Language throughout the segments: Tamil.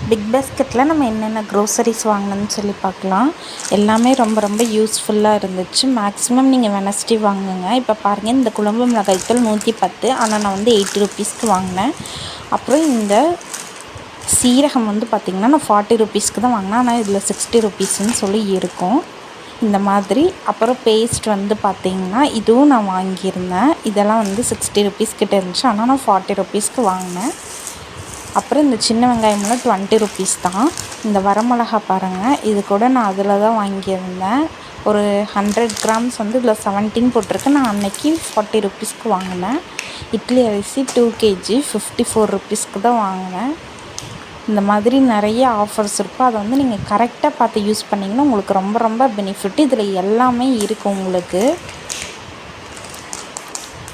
பிக் பாஸ்கெட்டில் நம்ம என்னென்ன க்ரோசரிஸ் வாங்கினோன்னு சொல்லி பார்க்கலாம். எல்லாமே ரொம்ப ரொம்ப யூஸ்ஃபுல்லாக இருந்துச்சு. மேக்ஸிமம் நீங்கள் வெனஸ்டே வாங்குங்க. இப்போ பாருங்கள், இந்த குழம்பு மிளகாய்த்தூள் 110, ஆனால் நான் வந்து 80 ருபீஸ்க்கு வாங்கினேன். அப்புறம் இந்த சீரகம் வந்து பார்த்திங்கன்னா நான் 40 ருபீஸ்க்கு தான் வாங்கினேன், ஆனால் இதில் 60 ருபீஸ்ன்னு சொல்லி இருக்கும் இந்த மாதிரி. அப்புறம் பேஸ்ட் வந்து பார்த்திங்கன்னா இதுவும் நான் வாங்கியிருந்தேன். இதெல்லாம் வந்து 60 ருபீஸ் கிட்ட இருந்துச்சு, ஆனால் நான் 40 ருபீஸ்க்கு வாங்கினேன். அப்புறம் இந்த சின்ன வெங்காயமெல்லாம் 20 ருபீஸ் தான். இந்த வரமிளகா பாருங்கள், இது கூட நான் அதில் தான் வாங்கியிருந்தேன். ஒரு 100 கிராம்ஸ் வந்து இதில் 17 போட்டிருக்கு. நான் அன்றைக்கி 40 ருபீஸ்க்கு வாங்கினேன். இட்லி அரிசி 2 kg 54 ருபீஸ்க்கு தான் வாங்கினேன். இந்த மாதிரி நிறைய ஆஃபர்ஸ் இருக்கும். அதை வந்து நீங்கள் கரெக்டாக பார்த்து யூஸ் பண்ணிங்கன்னா உங்களுக்கு ரொம்ப ரொம்ப பெனிஃபிட். இதில் எல்லாமே இருக்குது உங்களுக்கு.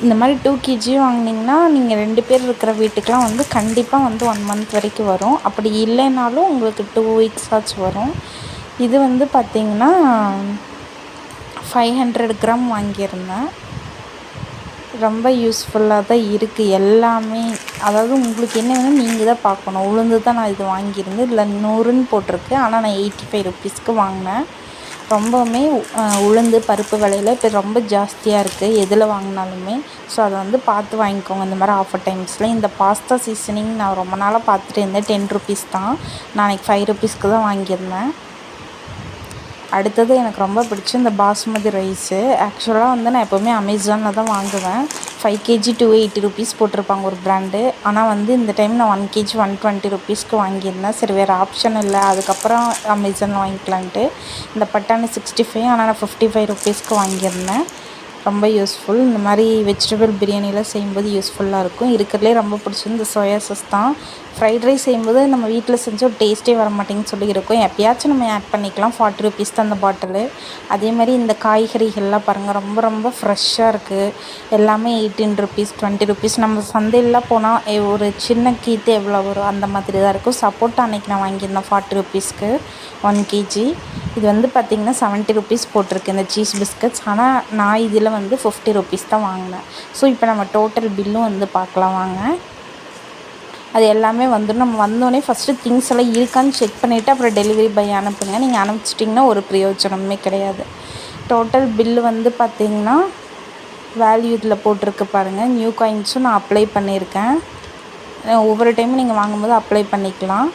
இந்த மாதிரி 2 kg வாங்கினீங்கன்னா நீங்கள் 2 பேர் இருக்கிற வீட்டுக்கெலாம் வந்து கண்டிப்பாக வந்து 1 மந்த் வரைக்கும் வரும். அப்படி இல்லைனாலும் உங்களுக்கு 2 வீக்ஸ் ஆச்சு வரும். இது வந்து பார்த்திங்கன்னா 500 கிராம் வாங்கியிருந்தேன். ரொம்ப யூஸ்ஃபுல்லாக தான் இருக்குது எல்லாமே. அதாவது உங்களுக்கு என்ன வேணும் நீங்கள் தான் பார்க்கணும். உளுந்து தான் நான் இது வாங்கியிருந்தேன். இதில் 100ன்னு போட்டிருக்கு, ஆனால் நான் 85 ருபீஸ்க்கு வாங்கினேன். ரொம்பவுமே உளுந்து பருப்பு விலையில இப்போ ரொம்ப ஜாஸ்தியாக இருக்குது எதில் வாங்கினாலுமே. ஸோ அதை வந்து பார்த்து வாங்கிக்கோங்க இந்த மாதிரி ஆஃபர் டைம்ஸில். இந்த பாஸ்தா சீசனிங் நான் ரொம்ப நாளாக பார்த்துட்டு இருந்தேன். 10 ருபீஸ் தான். நான் அன்றைக்கி 5 ருபீஸ்க்கு தான் வாங்கியிருந்தேன். அடுத்தது எனக்கு ரொம்ப பிடிச்ச இந்த பாசுமதி ரைஸு. ஆக்சுவலாக வந்து நான் எப்போவுமே அமேசானில் தான் வாங்குவேன். 5 kg 280 ருபீஸ் போட்டிருப்பாங்க ஒரு ப்ராண்டு. ஆனால் வந்து இந்த டைம் நான் 1 kg 120 ருபீஸ்க்கு வாங்கியிருந்தேன். சரி, வேறு ஆப்ஷன் இல்லை, அதுக்கப்புறம் அமேசானில் வாங்கிக்கலான்ட்டு. இந்த பட்டாணி 65, ஆனால் நான் 55 ருபீஸ்க்கு வாங்கியிருந்தேன். ரொம்ப யூஸ்ஃபுல். இந்த மாதிரி வெஜிடபிள் பிரியாணிலாம் செய்யும்போது யூஸ்ஃபுல்லாக இருக்கும். இருக்கிறதுலே ரொம்ப பிடிச்சது இந்த சோயா சாஸ் தான். ஃப்ரைட் ரைஸ் செய்யும்போது நம்ம வீட்டில் செஞ்சு ஒரு டேஸ்ட்டே வர மாட்டேங்குன்னு சொல்லி இருக்கும். எப்போயாச்சும் நம்ம ஆட் பண்ணிக்கலாம். 40 ருபீஸ் தான் அந்த பாட்டிலு. அதே மாதிரி இந்த காய்கறிகள்லாம் பாருங்கள், ரொம்ப ரொம்ப ஃப்ரெஷ்ஷாக இருக்குது. எல்லாமே 18 ருபீஸ் 20 ருபீஸ். நம்ம சந்தையிலாம் போனால் ஒரு சின்ன கீத்து எவ்வளோ வரும் அந்த மாதிரி தான் இருக்கும். சப்போட்டா அன்றைக்கி நான் வாங்கியிருந்தேன் 40 ருபீஸ்க்கு 1 kg. இது வந்து பார்த்திங்கன்னா 70 ருபீஸ் போட்டிருக்கு இந்த சீஸ் பிஸ்கட்ஸ். ஆனால் நான் இதில் வந்து 50 ருபீஸ் தான் வாங்கினேன். ஸோ இப்போ நம்ம டோட்டல் பில்லும் வந்து பார்க்கலாம் வாங்க. அது எல்லாமே வந்துடும். நம்ம வந்தோடனே ஃபஸ்ட்டு திங்ஸ் எல்லாம் இருக்கான்னு செக் பண்ணிவிட்டு அப்புறம் டெலிவரி பாய் அனுப்புங்க. நீங்கள் அனுப்பிச்சிட்டிங்கன்னா ஒரு பிரயோஜனமே கிடையாது. டோட்டல் பில்லு வந்து பார்த்திங்கன்னா வேல்யூ இதில் போட்டிருக்கு பாருங்கள். நியூ காயின்ஸும் நான் அப்ளை பண்ணியிருக்கேன். ஒவ்வொரு டைமும் நீங்கள் வாங்கும்போது அப்ளை பண்ணிக்கலாம்.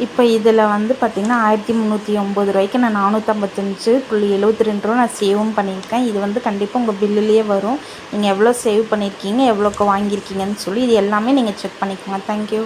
இப்போ இதில் வந்து பார்த்திங்கன்னா 1309 ரூபாய்க்கு நான் 455.72 ரூபா நான் சேவும் பண்ணியிருக்கேன். இது வந்து கண்டிப்பாக உங்கள் பில்லுலேயே வரும். நீங்கள் எவ்வளோ சேவ் பண்ணியிருக்கீங்க, எவ்வளோக்கு வாங்கியிருக்கீங்கன்னு சொல்லி இது எல்லாமே நீங்கள் செக் பண்ணிக்கோங்க. தேங்க்யூ.